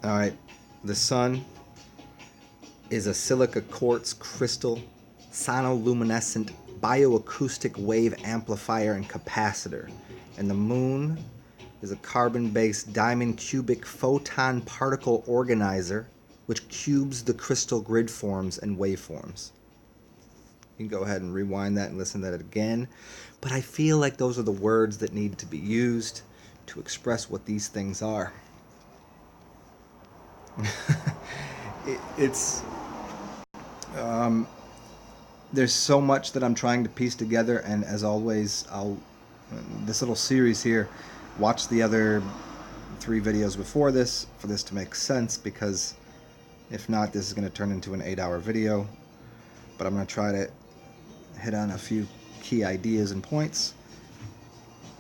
Alright, the sun is a silica quartz crystal, SonoLuminescent bioacoustic wave amplifier and capacitor. And the moon is a carbon-based diamond cubic photon particle organizer which cubes the crystal grid forms and waveforms. You can go ahead and rewind that and listen to that again. But I feel like those are the words that need to be used to express what these things are. There's so much that I'm trying to piece together, and as always, this little series here, watch the other 3 videos before this for this to make sense, because if not, this is going to turn into an 8-hour video. But I'm going to try to hit on a few key ideas and points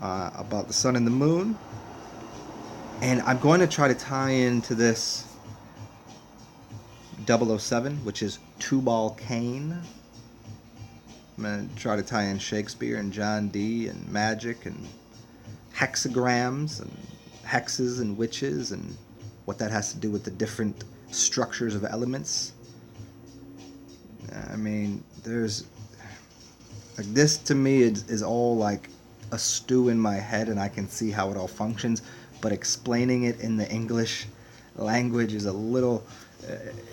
about the sun and the moon, and I'm going to try to tie into this 007, which is two-ball cane. I'm going to try to tie in Shakespeare and John Dee and magic and hexagrams and hexes and witches and what that has to do with the different structures of elements. I mean, there's like, this to me is all like a stew in my head, and I can see how it all functions, but explaining it in the English language is a little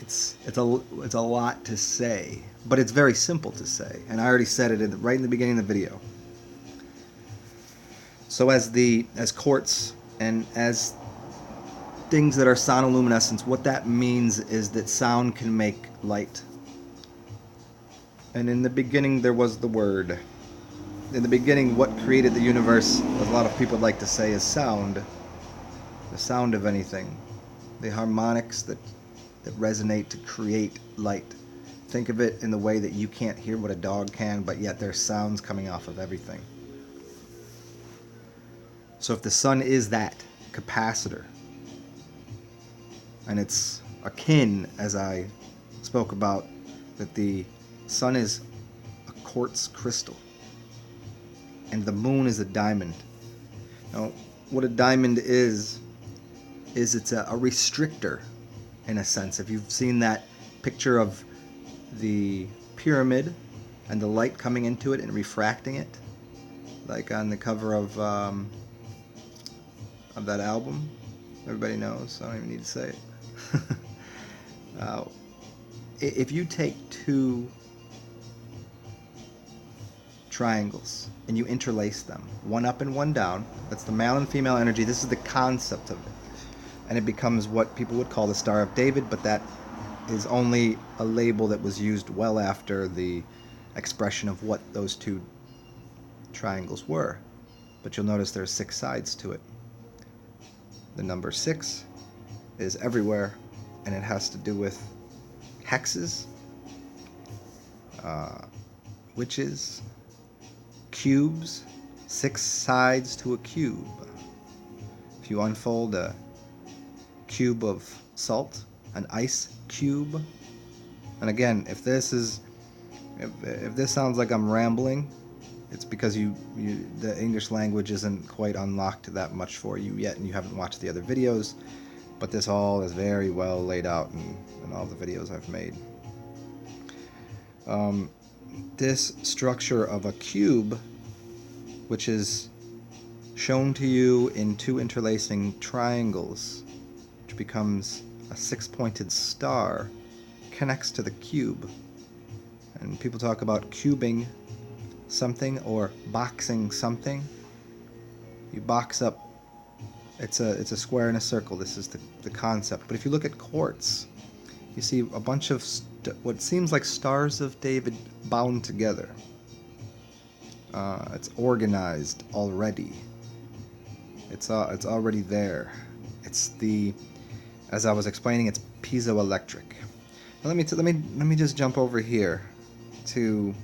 it's a lot to say, but it's very simple to say, and I already said it right in the beginning of the video. So as quartz and as things that are sonoluminescence, what that means is that sound can make light. And in the beginning there was the word. In the beginning, what created the universe, as a lot of people like to say, is sound. The sound of anything. The harmonics that resonate to create light. Think of it in the way that you can't hear what a dog can, but yet there's sounds coming off of everything. So if the sun is that capacitor, and it's akin, as I spoke about, that the sun is a quartz crystal, and the moon is a diamond. Now, what a diamond is it's a restrictor, in a sense. If you've seen that picture of the pyramid and the light coming into it and refracting it, like on the cover of that album, everybody knows, I don't even need to say it. If you take 2 triangles and you interlace them, one up and one down, that's the male and female energy, this is the concept of it, and it becomes what people would call the Star of David, but that is only a label that was used well after the expression of what those 2 triangles were. But you'll notice there's 6 sides to it. The number 6 is everywhere, and it has to do with hexes, witches, cubes, 6 sides to a cube. If you unfold a cube of salt, an ice cube, and again, if this sounds like I'm rambling, it's because the English language isn't quite unlocked that much for you yet, and you haven't watched the other videos, but this all is very well laid out in all the videos I've made. This structure of a cube, which is shown to you in 2 interlacing triangles, which becomes a 6-pointed star, connects to the cube. And people talk about cubing something or boxing something. You box up, it's a square and a circle. This is the concept. But if you look at quartz, you see a bunch of what seems like stars of David bound together. It's organized already. It's already there. It's as I was explaining, it's piezoelectric. Now let me just jump over here to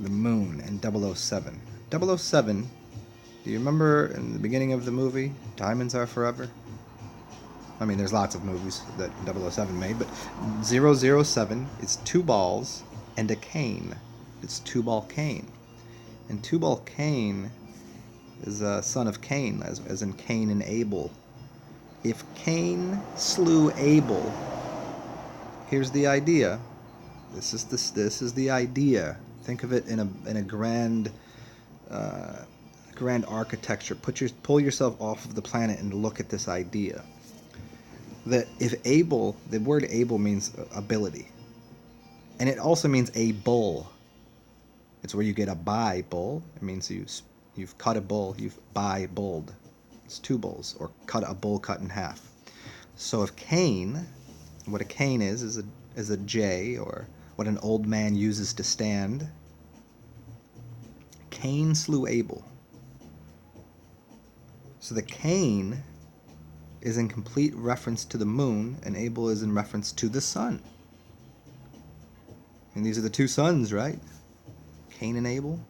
the moon and 007. 007. Do you remember in the beginning of the movie, Diamonds Are Forever? I mean, there's lots of movies that 007 made, but 007 is 2 balls and a cane. It's 2-ball cane. And 2-ball cane is a son of Cain, as in Cain and Abel. If Cain slew Abel, here's the idea. This is the idea. Think of it in a grand grand architecture. Pull yourself off of the planet and look at this idea. That if Abel, the word Abel means ability, and it also means a bull. It's where you get a buy bull. It means you've cut a bull, you've buy bulled. It's two bulls, or cut a bull cut in half. So if Cain, what a cane is a J, or what an old man uses to stand. Cain slew Abel. So the Cain is in complete reference to the moon, and Abel is in reference to the sun. And these are the two sons, right? Cain and Abel.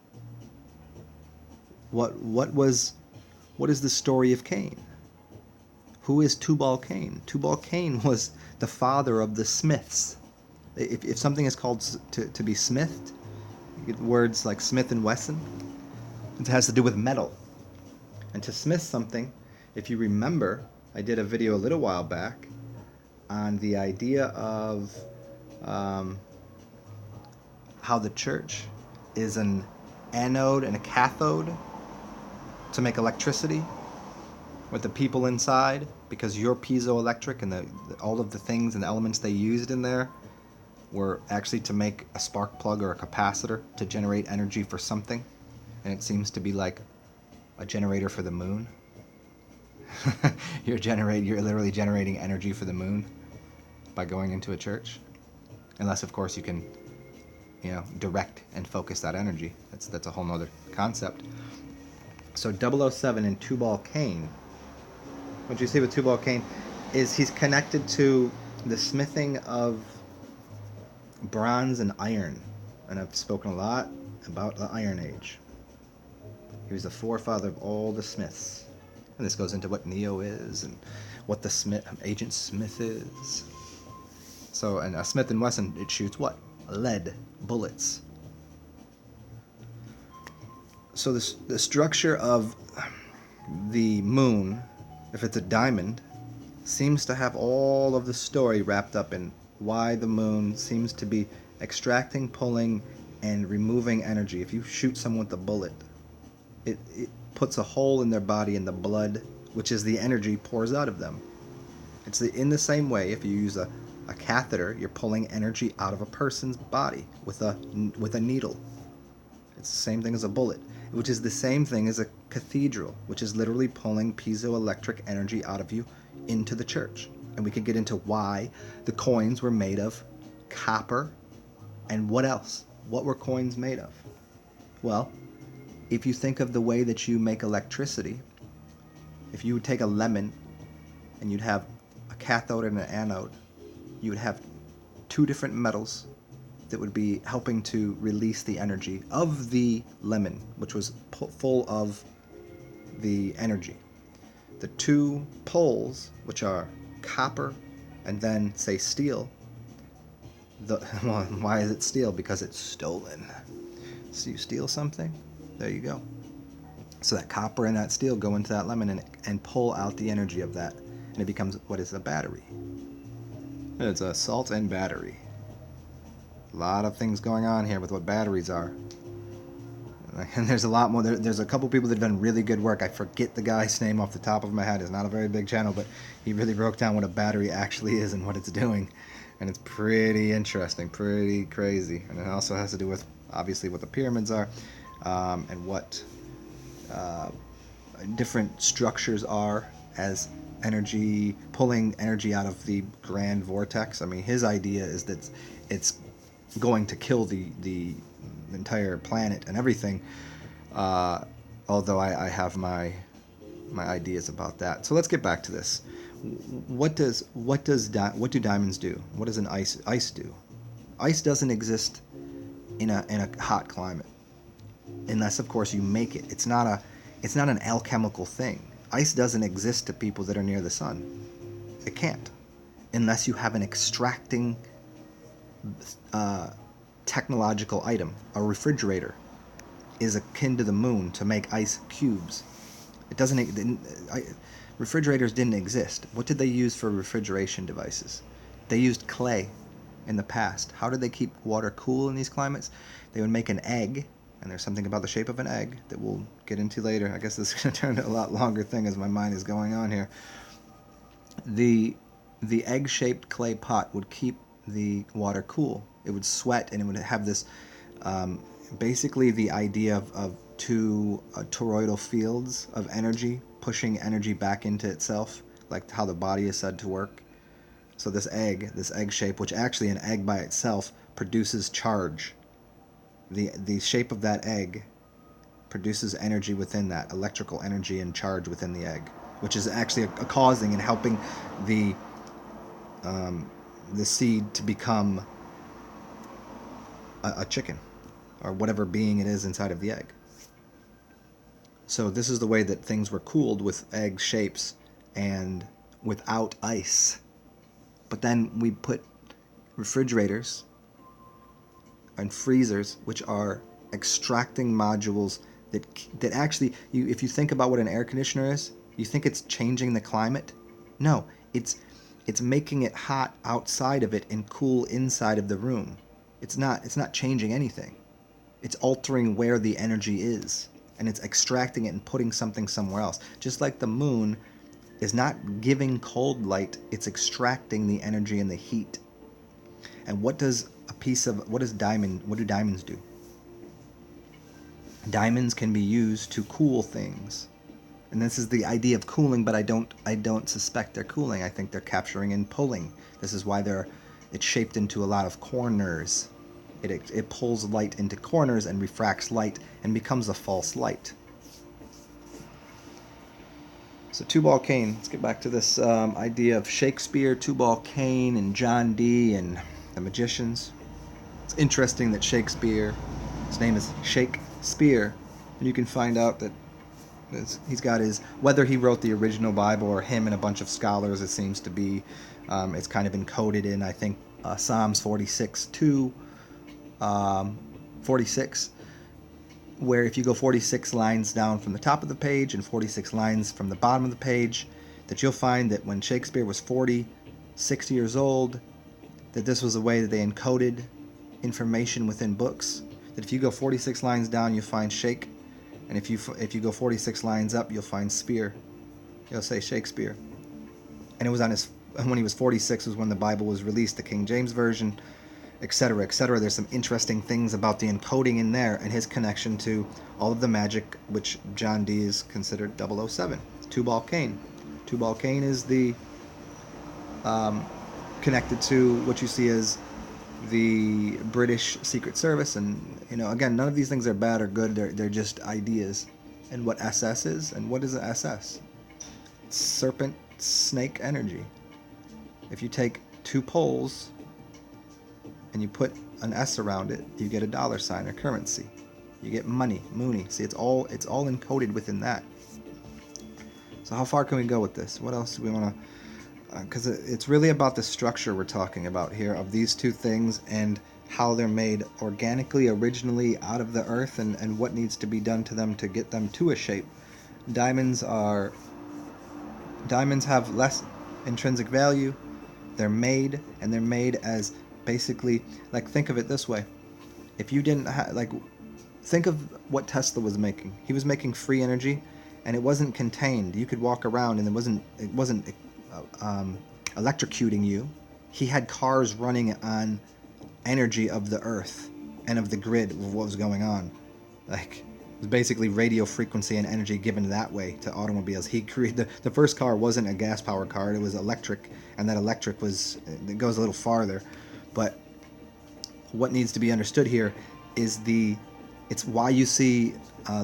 What is the story of Cain? Who is Tubal-Cain? Tubal-Cain was the father of the smiths. If something is called to be smithed, you get words like Smith and Wesson. It has to do with metal. And to smith something, if you remember, I did a video a little while back on the idea of how the church is an anode and a cathode to make electricity with the people inside, because you're piezoelectric, and all of the things and the elements they used in there were actually to make a spark plug or a capacitor to generate energy for something. And it seems to be like a generator for the moon. You're literally generating energy for the moon by going into a church. Unless, of course, you can, direct and focus that energy. That's a whole nother concept. So 007 and Tubal-Cain, what you see with Tubal-Cain is he's connected to the smithing of bronze and iron. And I've spoken a lot about the Iron Age. He was the forefather of all the smiths. And this goes into what Neo is and what the Agent Smith is. So, and a Smith & Wesson, it shoots what? Lead bullets. So the structure of the moon, if it's a diamond, seems to have all of the story wrapped up in why the moon seems to be extracting, pulling, and removing energy. If you shoot someone with a bullet, it puts a hole in their body, and the blood, which is the energy, pours out of them. It's in the same way, if you use a catheter, you're pulling energy out of a person's body with a needle. It's the same thing as a bullet, which is the same thing as a cathedral, which is literally pulling piezoelectric energy out of you into the church. And we could get into why the coins were made of copper, and what else? What were coins made of? Well, if you think of the way that you make electricity, if you would take a lemon and you'd have a cathode and an anode, you would have two different metals that would be helping to release the energy of the lemon, which was full of the energy. The two poles, which are copper and then, say, steel. Why is it steel? Because it's stolen. So you steal something, there you go. So that copper and that steel go into that lemon and pull out the energy of that. And it becomes what is a battery. It's a salt and battery. A lot of things going on here with what batteries are. And there's a lot more. There's a couple people that have done really good work. I forget the guy's name off the top of my head. It's not a very big channel, but he really broke down what a battery actually is and what it's doing. And it's pretty interesting, pretty crazy. And it also has to do with, obviously, what the pyramids are, and what different structures are as energy, pulling energy out of the grand vortex. I mean, his idea is that it's going to kill the entire planet and everything, although I have my ideas about that. So let's get back to this. What do diamonds do? What does an ice do? Ice doesn't exist in a hot climate, unless of course you make it. It's not an alchemical thing. Ice doesn't exist to people that are near the sun. It can't, unless you have an extracting technological item. A refrigerator is akin to the moon to make ice cubes. It doesn't. Refrigerators didn't exist. What did they use for refrigeration devices? They used clay in the past. How did they keep water cool in these climates? They would make an egg, and there's something about the shape of an egg that we'll get into later. I guess this is going to turn into a lot longer thing as my mind is going on here. The egg-shaped clay pot would keep the water cool. It would sweat, and it would have this, basically the idea of two toroidal fields of energy pushing energy back into itself, like how the body is said to work. So this egg shape, which actually an egg by itself produces charge. The shape of that egg produces energy within that, electrical energy and charge within the egg, which is actually a causing and helping the seed to become a chicken or whatever being it is inside of the egg. So this is the way that things were cooled, with egg shapes and without ice. But then we put refrigerators and freezers, which are extracting modules that actually, if you think about what an air conditioner is, you think it's changing the climate. No, it's making it hot outside of it and cool inside of the room. It's not changing anything. It's altering where the energy is, and it's extracting it and putting something somewhere else. Just like the moon is not giving cold light, it's extracting the energy and the heat. And what do diamonds do? Diamonds can be used to cool things. And this is the idea of cooling, but I don't suspect they're cooling. I think they're capturing and pulling. This is why it's shaped into a lot of corners. It pulls light into corners and refracts light and becomes a false light. So two-ball cane. Let's get back to this idea of Shakespeare, two-ball cane, and John Dee and the magicians. It's interesting that Shakespeare, his name is Shakespeare, and you can find out that he's got whether he wrote the original Bible or him and a bunch of scholars, it seems to be, it's kind of encoded in, I think, Psalms 46:2. 46, where if you go 46 lines down from the top of the page and 46 lines from the bottom of the page, that you'll find that when Shakespeare was 60 years old, that this was a way that they encoded information within books. That if you go 46 lines down, you'll find shake, and if you go 46 lines up, you'll find spear. You'll say Shakespeare. And it was when he was 46 was when the Bible was released, the King James Version, etc., etc. There's some interesting things about the encoding in there and his connection to all of the magic, which John Dee is considered 007. Two-ball cane. Two-ball cane is the connected to what you see as the British Secret Service, and again, none of these things are bad or good. They're just ideas. And what SS is, and what is an SS? It's serpent snake energy. If you take two poles and you put an S around it, you get a $sign or currency. You get money, Mooney. See, it's all encoded within that. So how far can we go with this? What else do we want to? Because it's really about the structure we're talking about here of these two things and how they're made organically, originally out of the earth, and what needs to be done to them to get them to a shape. Diamonds have less intrinsic value. They're made as basically, like, think of it this way. If you didn't think of what Tesla was making. He was making free energy, and it wasn't contained. You could walk around, and it wasn't electrocuting you. He had cars running on energy of the earth and of the grid of what was going on. Like, it was basically radio frequency and energy given that way to automobiles. He created the first car wasn't a gas powered car, it was electric, and that electric it goes a little farther. But what needs to be understood here is it's why you see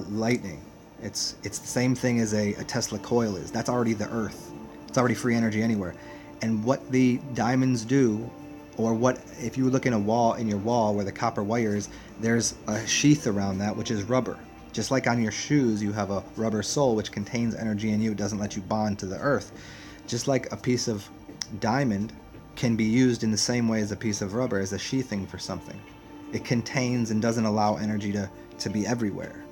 lightning. It's the same thing as a Tesla coil is. That's already the earth. It's already free energy anywhere. And what the diamonds do, or what if you look in your wall where the copper wire is, there's a sheath around that, which is rubber. Just like on your shoes, you have a rubber sole which contains energy in you. It doesn't let you bond to the earth. Just like a piece of diamond can be used in the same way as a piece of rubber, as a sheathing for something. It contains and doesn't allow energy to be everywhere.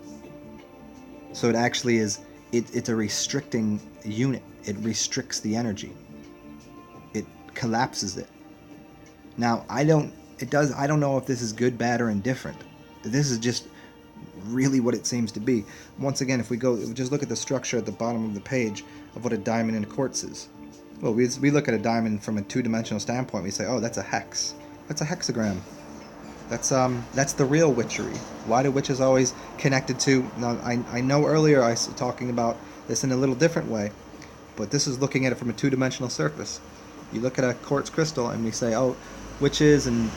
So it actually is it's a restricting unit. It restricts the energy. It collapses it. Now, I don't know if this is good, bad, or indifferent. This is just really what it seems to be. Once again, if we just look at the structure at the bottom of the page of what a diamond and a quartz is. Well, we look at a diamond from a two-dimensional standpoint. We say, oh, that's a hex. That's a hexagram. That's the real witchery. Why do witches always connected to? Now, I know earlier I was talking about this in a little different way, but this is looking at it from a two-dimensional surface. You look at a quartz crystal and we say, oh, witches and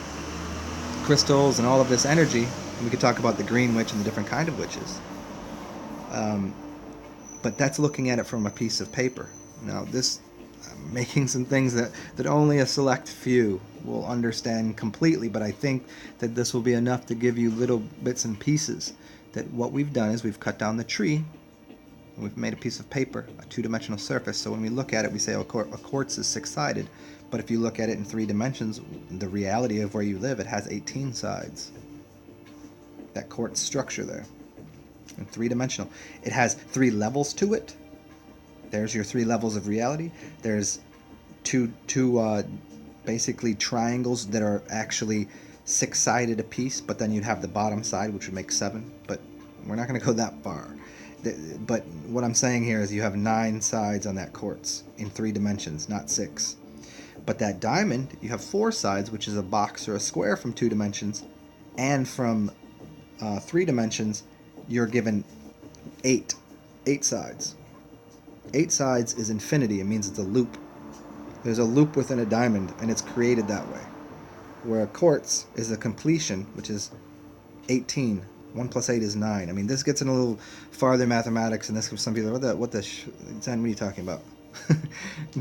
crystals and all of this energy. And we could talk about the green witch and the different kind of witches. But that's looking at it from a piece of paper. Now, this I'm making some things that only a select few will understand completely, but I think that this will be enough to give you little bits and pieces. That what we've done is we've cut down the tree, and we've made a piece of paper, a two-dimensional surface. So when we look at it, we say, oh, a quartz is six-sided. But if you look at it in 3 dimensions, the reality of where you live, it has 18 sides. That quartz structure there, in 3-dimensional. It has 3 levels to it. There's your 3 levels of reality. There's two basically triangles that are actually 6-sided apiece, but then you'd have the bottom side, which would make 7. But we're not going to go that far. But what I'm saying here is you have 9 sides on that quartz in 3 dimensions, not 6. But that diamond, you have 4 sides, which is a box or a square from 2 dimensions, and from 3 dimensions, you're given 8 sides. 8 sides is infinity. It means it's a loop. There's a loop within a diamond, and it's created that way. Where a quartz is a completion, which is 18. 1 plus 8 is 9. I mean, this gets in a little farther mathematics, and this gives some people, Zen, what are you talking about?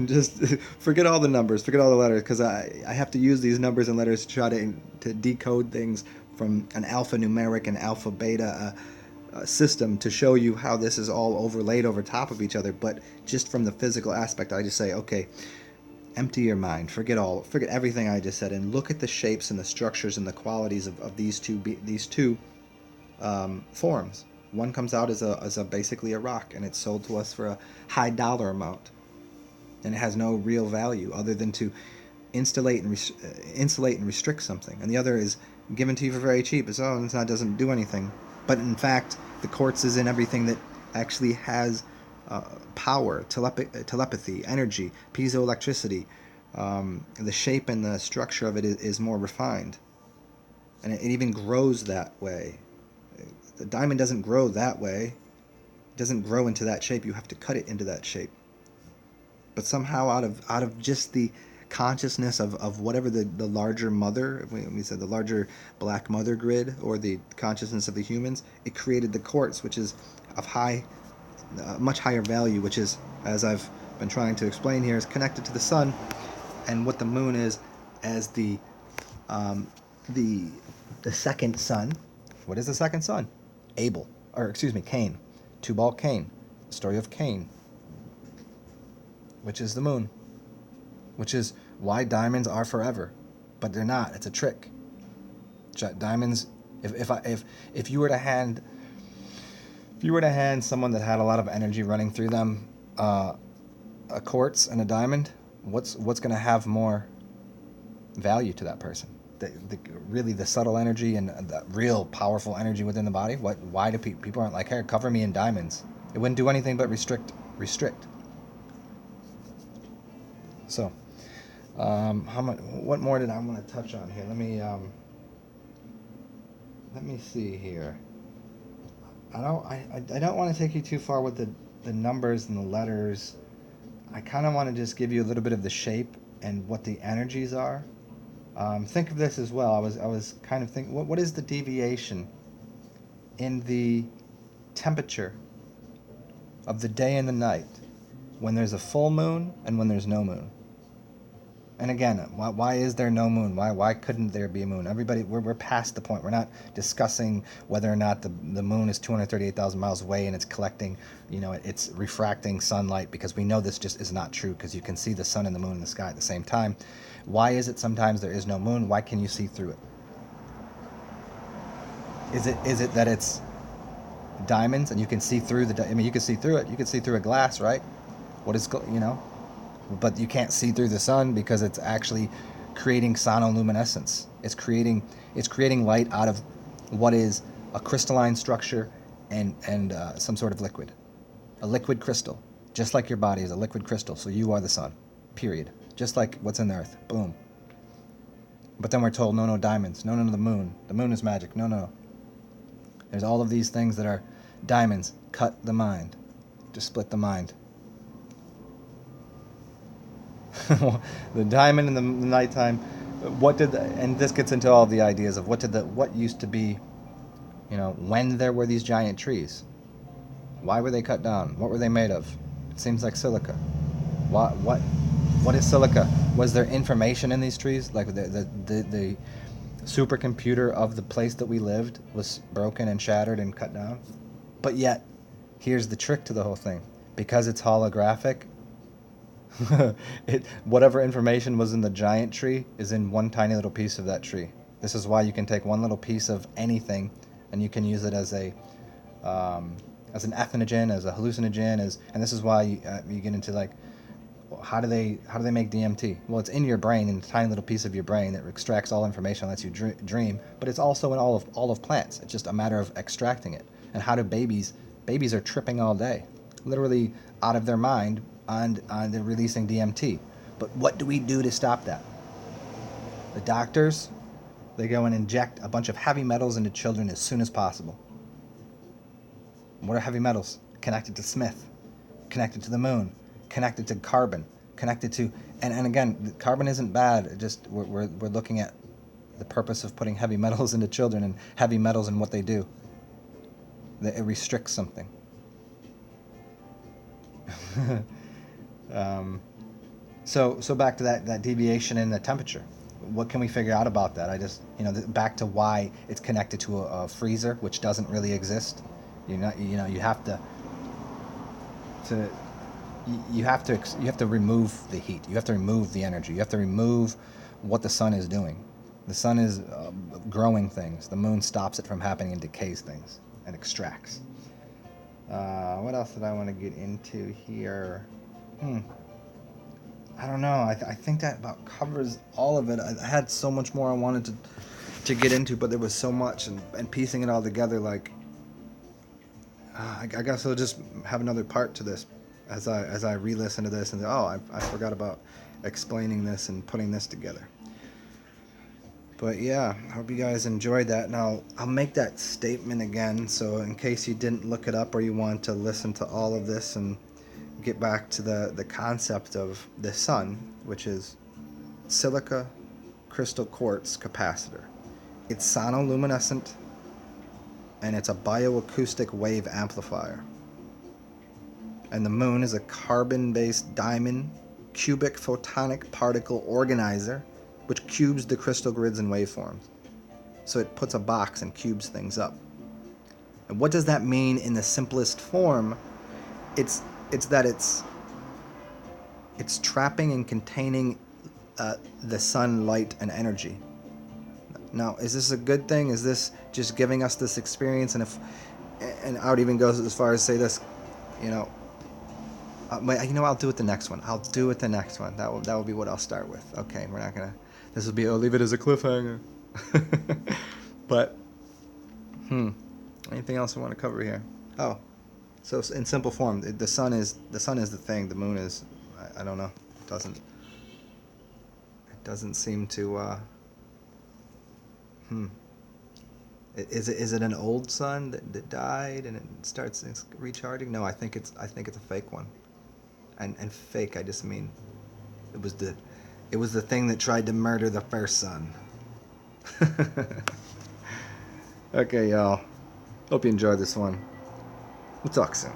Just forget all the numbers, forget all the letters, because I have to use these numbers and letters to try to decode things from an alphanumeric and alpha beta system to show you how this is all overlaid over top of each other. But just from the physical aspect, I just say, okay, empty your mind, forget everything I just said, and look at the shapes and the structures and the qualities of these two forms. One comes out as a basically a rock, and it's sold to us for a high dollar amount, and it has no real value other than to insulate and restrict something. And the other is given to you for very cheap. Doesn't do anything. But in fact, the quartz is in everything that actually has power, telepathy, energy, piezoelectricity. The shape and the structure of it is more refined, and it even grows that way. The diamond doesn't grow that way. It doesn't grow into that shape. You have to cut it into that shape. But somehow out of just the consciousness of whatever the larger mother, we said the larger black mother grid, or the consciousness of the humans, it created the quartz, which is of much higher value, which is, as I've been trying to explain here, is connected to the sun, and what the moon is as the second sun. What is the second sun? Cain. Tubal Cain. The story of Cain, which is the moon, which is why diamonds are forever, but they're not. It's a trick. Diamonds. If you were to hand someone that had a lot of energy running through them a quartz and a diamond, what's going to have more value to that person? Really the subtle energy and the real powerful energy within the body. Why do people aren't like, hey, cover me in diamonds? It wouldn't do anything but restrict. So, how much? What more did I want to touch on here? Let me see here. I don't want to take you too far with the numbers and the letters. I kind of want to just give you a little bit of the shape and what the energies are. Think of this as well. I was kind of thinking, what is the deviation in the temperature of the day and the night when there's a full moon and when there's no moon? And again, why is there no moon? Why couldn't there be a moon? Everybody, we're past the point. We're not discussing whether or not the moon is 238,000 miles away and it's collecting, it's refracting sunlight, because we know this just is not true, because you can see the sun and the moon in the sky at the same time. Why is it sometimes there is no moon? Why can you see through it? Is it that it's diamonds, and you can see through I mean, you can see through it. You can see through a glass, right? What is, you know, but you can't see through the sun because it's actually creating sonoluminescence. It's creating light out of what is a crystalline structure and some sort of liquid, a liquid crystal, just like your body is a liquid crystal. So you are the sun, period. Just like what's in the earth, boom. But then we're told, no diamonds, no the moon. The moon is magic. No. There's all of these things that are diamonds. Cut the mind, to split the mind. The diamond in the nighttime. And this gets into all the ideas of what used to be, you know, when there were these giant trees. Why were they cut down? What were they made of? It seems like silica. What is silica? Was there information in these trees? Like the supercomputer of the place that we lived was broken and shattered and cut down? But yet, here's the trick to the whole thing. Because it's holographic, whatever information was in the giant tree is in one tiny little piece of that tree. This is why you can take one little piece of anything and you can use it as an ethnogen, as a hallucinogen, and this is why you get into like, how do they make DMT? Well, it's in your brain, in a tiny little piece of your brain that extracts all information, lets you dream. But it's also in all of plants. It's just a matter of extracting it. And how do babies are tripping all day, literally out of their mind, on they're releasing DMT. But what do we do to stop that? The doctors, they go and inject a bunch of heavy metals into children as soon as possible. What are heavy metals? Connected to Smith, connected to the moon, connected to carbon, connected to, and again, carbon isn't bad. It just we're looking at the purpose of putting heavy metals into children and heavy metals and what they do. It restricts something. So back to that deviation in the temperature. What can we figure out about that? I just, back to why it's connected to a freezer, which doesn't really exist. You have to remove the heat. You have to remove the energy. You have to remove what the sun is doing. The sun is growing things. The moon stops it from happening and decays things and extracts. What else did I want to get into here? I don't know. I think that about covers all of it. I had so much more I wanted to get into, but there was so much, and piecing it all together, like, I guess I'll just have another part to this as I re-listen to this and I forgot about explaining this and putting this together. But yeah, I hope you guys enjoyed that. Now, I'll make that statement again, so in case you didn't look it up or you want to listen to all of this and get back to the concept of the sun, which is silica crystal quartz capacitor. It's sonoluminescent, and it's a bioacoustic wave amplifier. And the moon is a carbon-based diamond cubic photonic particle organizer, which cubes the crystal grids and waveforms. So it puts a box and cubes things up. And what does that mean in the simplest form? It's that it's trapping and containing the sun, light, and energy. Now, is this a good thing? Is this just giving us this experience? And I would even go as far as say this, I'll do it the next one. I'll do it the next one. That will be what I'll start with. Okay, we're not gonna. This will be. I'll leave it as a cliffhanger. But, anything else I want to cover here? Oh, so in simple form, the sun is the thing. The moon is, I don't know. It doesn't seem to. Is it an old sun that died and it starts recharging? No, I think it's a fake one. And fake, I just mean it was the thing that tried to murder the first sun. Okay, y'all. Hope you enjoyed this one. We'll talk soon.